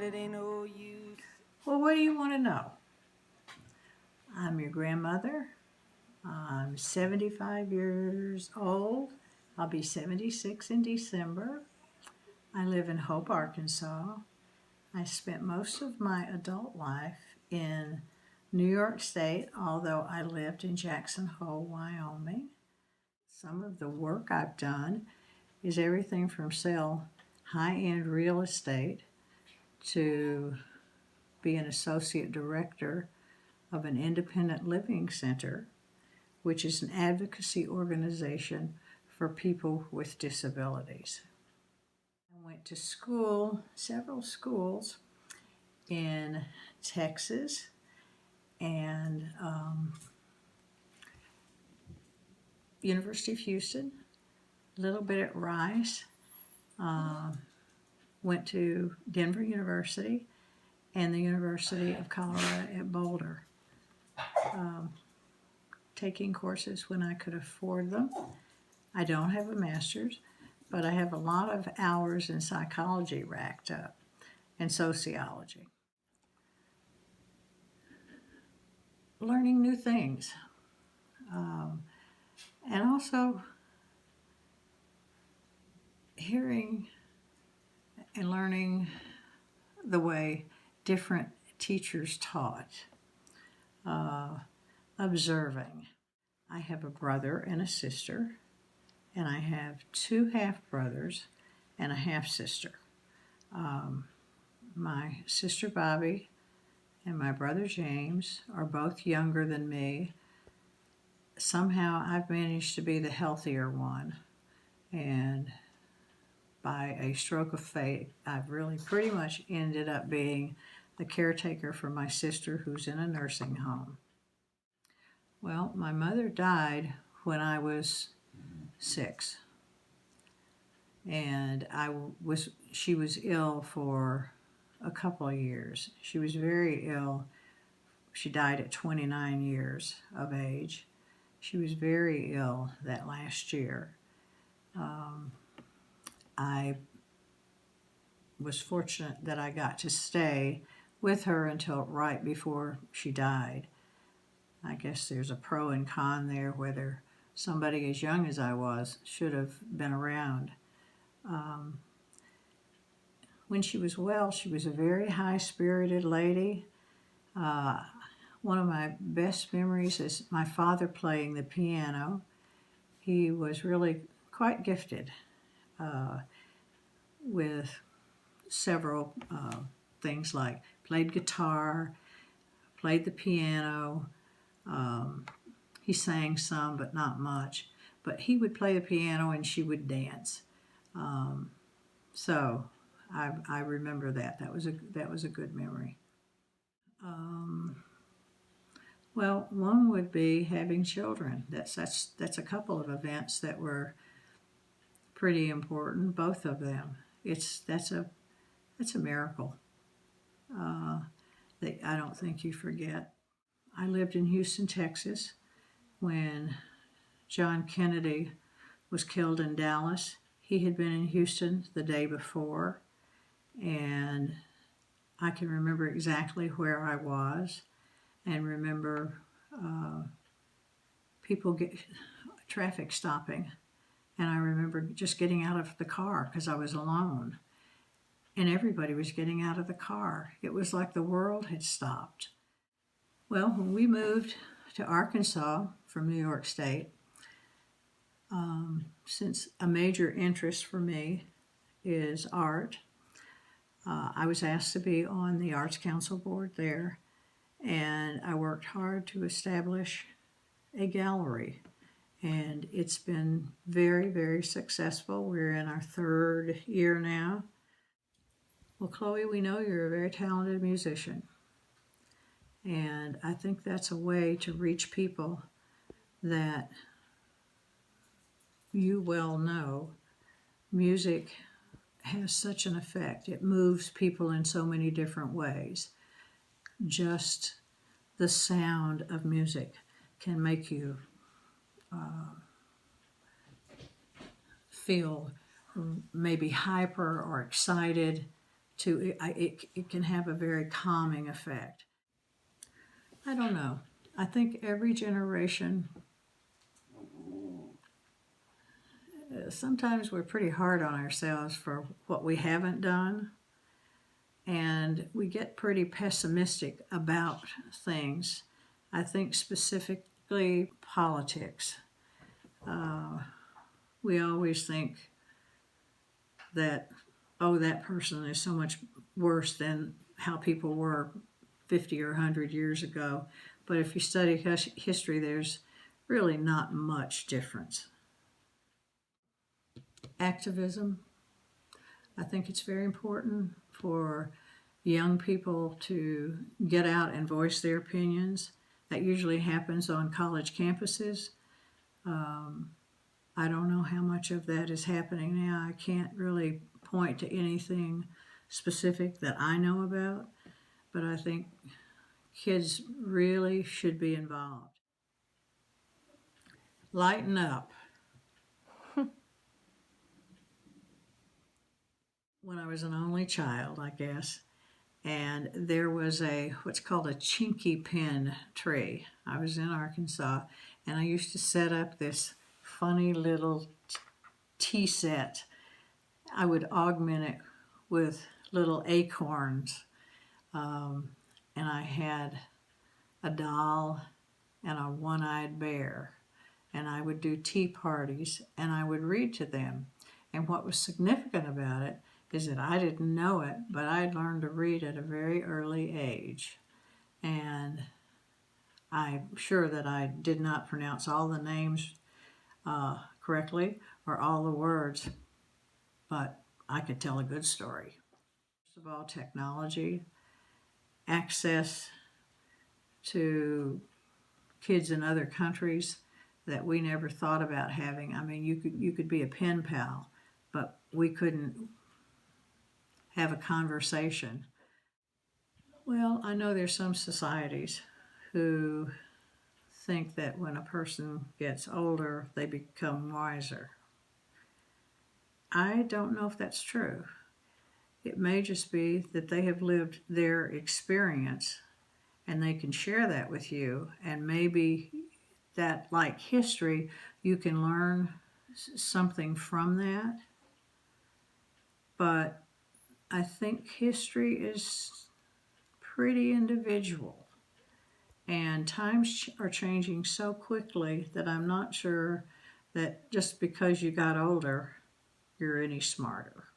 it ain't no use. Well, what do you want to know? I'm your grandmother. I'm 75 years old. I'll be 76 in December. I live in Hope, Arkansas. I spent most of my adult life in New York State, although I lived in Jackson Hole, Wyoming. Some of the work I've done is everything from sell high-end real estate to be an associate director of an independent living center, which is an advocacy organization for people with disabilities. I went to school, several schools in Texas and University of Houston, a little bit at Rice, went to Denver University and the University of Colorado at Boulder, taking courses when I could afford them. I don't have a master's, but I have a lot of hours in psychology racked up and sociology. Learning new things. And also hearing and learning the way different teachers taught. Observing. I have a brother and a sister, and I have 2 half-brothers and a half-sister. My sister Bobby and my brother James are both younger than me. Somehow I've managed to be the healthier one, and by a stroke of fate, I've really pretty much ended up being the caretaker for my sister who's in a nursing home. Well, my mother died when I was 6, and she was ill for a couple of years. She was very ill. She died at 29 years of age. She was very ill that last year. I was fortunate that I got to stay with her until right before she died. I guess there's a pro and con there, whether somebody as young as I was should have been around. When she was well, she was a very high-spirited lady. One of my best memories is my father playing the piano. He was really quite gifted with several things like played guitar, played the piano. He sang some, but not much. But he would play the piano and she would dance. So I remember that. That was a good memory. Well, one would be having children. That's a couple of events that were pretty important. Both of them. That's a miracle that I don't think you forget. I lived in Houston, Texas, when John Kennedy was killed in Dallas. He had been in Houston the day before, and I can remember exactly where I was and remember traffic stopping. And I remember just getting out of the car because I was alone. And everybody was getting out of the car. It was like the world had stopped. Well, when we moved to Arkansas from New York State, since a major interest for me is art, I was asked to be on the Arts Council board there, and I worked hard to establish a gallery. And it's been very, very successful. We're in our 3rd year now. Well, Chloe, we know you're a very talented musician. And I think that's a way to reach people that you well know. Music has such an effect. It moves people in so many different ways. Just the sound of music can make you feel maybe hyper or excited. it can have a very calming effect. I don't know. I think every generation, sometimes we're pretty hard on ourselves for what we haven't done, and we get pretty pessimistic about things. I think specifically politics. We always think that, oh, that person is so much worse than how people were 50 or 100 years ago. But if you study history, there's really not much difference. Activism. I think it's very important for young people to get out and voice their opinions. That usually happens on college campuses. I don't know how much of that is happening now. I can't really point to anything specific that I know about, but I think kids really should be involved. Lighten up. When I was an only child, I guess, and there was what's called a chinky pin tree. I was in Arkansas, and I used to set up this funny little tea set. I would augment it with little acorns, and I had a doll and a one-eyed bear, and I would do tea parties, and I would read to them. And what was significant about it is that I didn't know it, but I'd learned to read at a very early age. And I'm sure that I did not pronounce all the names correctly or all the words, but I could tell a good story. First of all, technology, access to kids in other countries that we never thought about having. I mean, you could be a pen pal, but we couldn't have a conversation. Well, I know there's some societies who think that when a person gets older, they become wiser. I don't know if that's true. It may just be that they have lived their experience and they can share that with you, and maybe that, like history, you can learn something from that. But I think history is pretty individual, and times are changing so quickly that I'm not sure that just because you got older, you're any smarter.